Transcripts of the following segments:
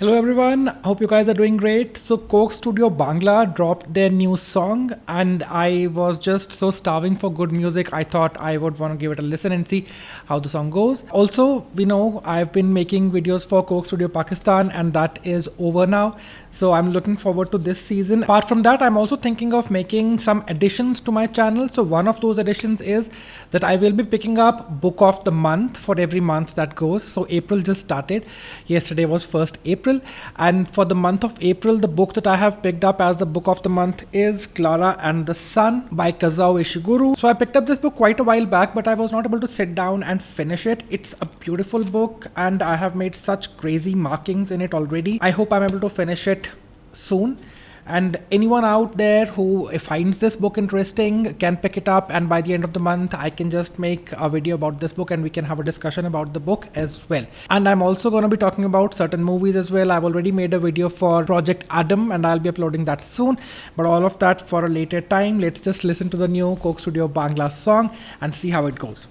Hello everyone, hope you guys are doing great. So Coke Studio Bangla dropped their new song and I was just so starving for good music. I thought I would want to give it a listen and see how the song goes. Also, we know I've been making videos for Coke Studio Pakistan and that is over now. So I'm looking forward to this season. Apart from that, I'm also thinking of making some additions to my channel. So one of those additions is that I will be picking up book of the month for every month that goes. So April just started. Yesterday was 1st April. And for the month of April, the book that I have picked up as the book of the month is Clara and the Sun by Kazuo Ishiguro. So I picked up this book quite a while back, but I was not able to sit down and finish it. It's a beautiful book and I have made such crazy markings in it already. I hope I'm able to finish it soon. And anyone out there who finds this book interesting can pick it up, and by the end of the month I can just make a video about this book and we can have a discussion about the book as well. And I'm also going to be talking about certain movies as well. I've already made a video for Project Adam and I'll be uploading that soon, but all of that for a later time. Let's just listen to the new Coke Studio Bangla song and see how it goes.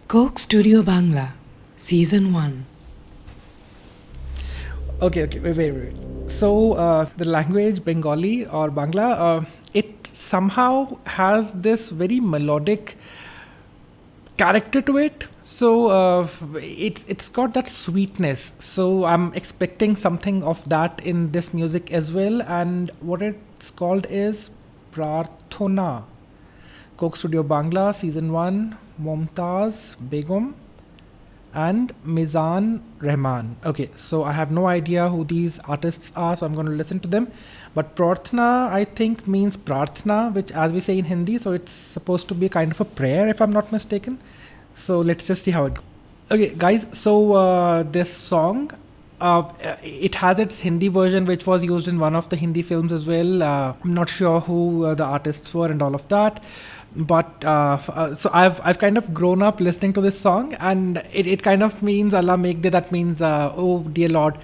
Coke Studio Bangla Season 1. Okay, wait. So the language Bengali or Bangla, it somehow has this very melodic character to it. So it's got that sweetness. So I'm expecting something of that in this music as well. And what it's called is Prarthona. Coke Studio Bangla Season 1, Momotaz Begom and Mizan Rahman. Okay, so I have no idea who these artists are, so I'm going to listen to them. But Prarthona, I think, means Prarthana, which as we say in Hindi, so it's supposed to be kind of a prayer if I'm not mistaken. So let's just see how it goes. Okay guys, so this song, it has its Hindi version which was used in one of the Hindi films as well. I'm not sure who the artists were and all of that. But so I've kind of grown up listening to this song, and it kind of means Allah Megh, that means oh dear Lord,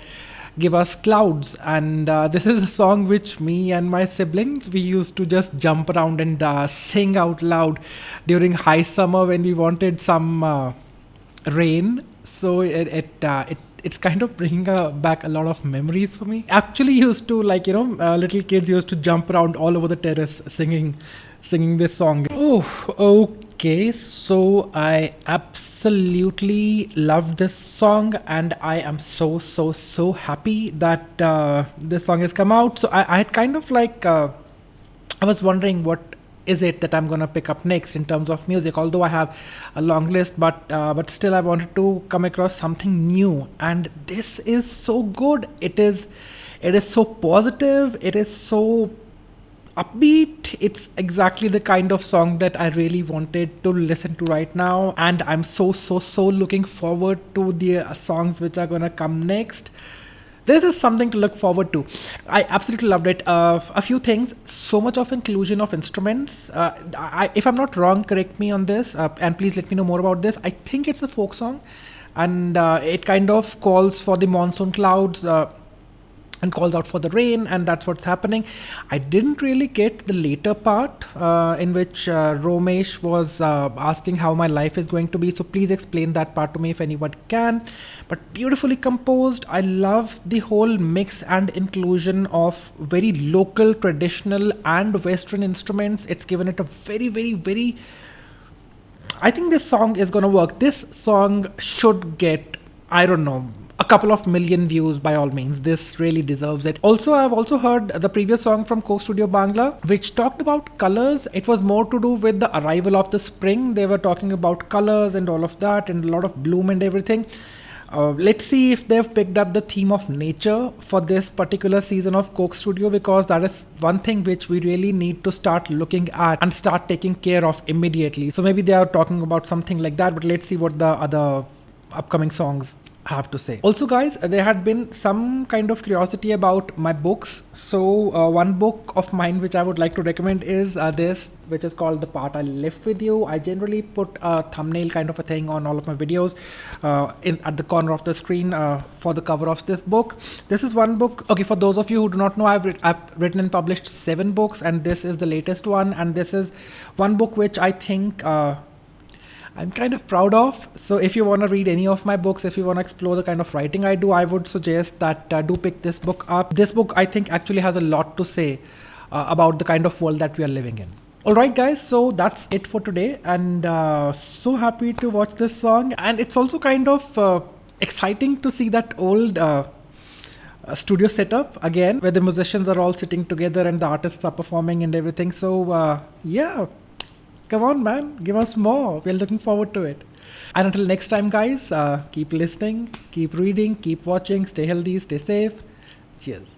give us clouds. And this is a song which me and my siblings, we used to just jump around and sing out loud during high summer when we wanted some rain. So it's kind of bringing back a lot of memories for me. Actually used to, like, little kids used to jump around all over the terrace singing this song. Oh, okay. So I absolutely love this song and I am so happy that this song has come out. So I had kind of like, I was wondering what is it that I'm gonna pick up next in terms of music, although I have a long list, but still I wanted to come across something new, and this is so good. It is so positive, it is so upbeat. It's exactly the kind of song that I really wanted to listen to right now, and I'm so looking forward to the songs which are gonna come next. This is something to look forward to. I absolutely loved it. A few things, so much of inclusion of instruments. If I'm not wrong, correct me on this, and please let me know more about this. I think it's a folk song, and it kind of calls for the monsoon clouds, and calls out for the rain, and that's what's happening. I didn't really get the later part in which Ramesh was asking how my life is going to be, so please explain that part to me if anyone can. But beautifully composed. I love the whole mix and inclusion of very local, traditional and western instruments. It's given it a very, I think this song is gonna work. This song should get, I don't know, a couple of million views by all means. This really deserves it. Also, I've also heard the previous song from Coke Studio Bangla, which talked about colors. It was more to do with the arrival of the spring. They were talking about colors and all of that, and a lot of bloom and everything. Let's see if they've picked up the theme of nature for this particular season of Coke Studio, because that is one thing which we really need to start looking at and start taking care of immediately. So maybe they are talking about something like that, but let's see what the other upcoming songs have to say. Also guys, there had been some kind of curiosity about my books. So one book of mine which I would like to recommend is this, which is called The Part I Left With You. I generally put a thumbnail kind of a thing on all of my videos at the corner of the screen for the cover of this book. This is one book. Okay, for those of you who do not know, I've written and published 7 books, and this is the latest one. And this is one book which I think I'm kind of proud of. So if you want to read any of my books, if you want to explore the kind of writing I do, I would suggest that do pick this book up. This book, I think, actually has a lot to say about the kind of world that we are living in. Alright guys, so that's it for today, and so happy to watch this song, and it's also kind of exciting to see that old studio setup again, where the musicians are all sitting together and the artists are performing and everything. So yeah, come on man, give us more. We're looking forward to it. And until next time guys, keep listening, keep reading, keep watching, stay healthy, stay safe. Cheers.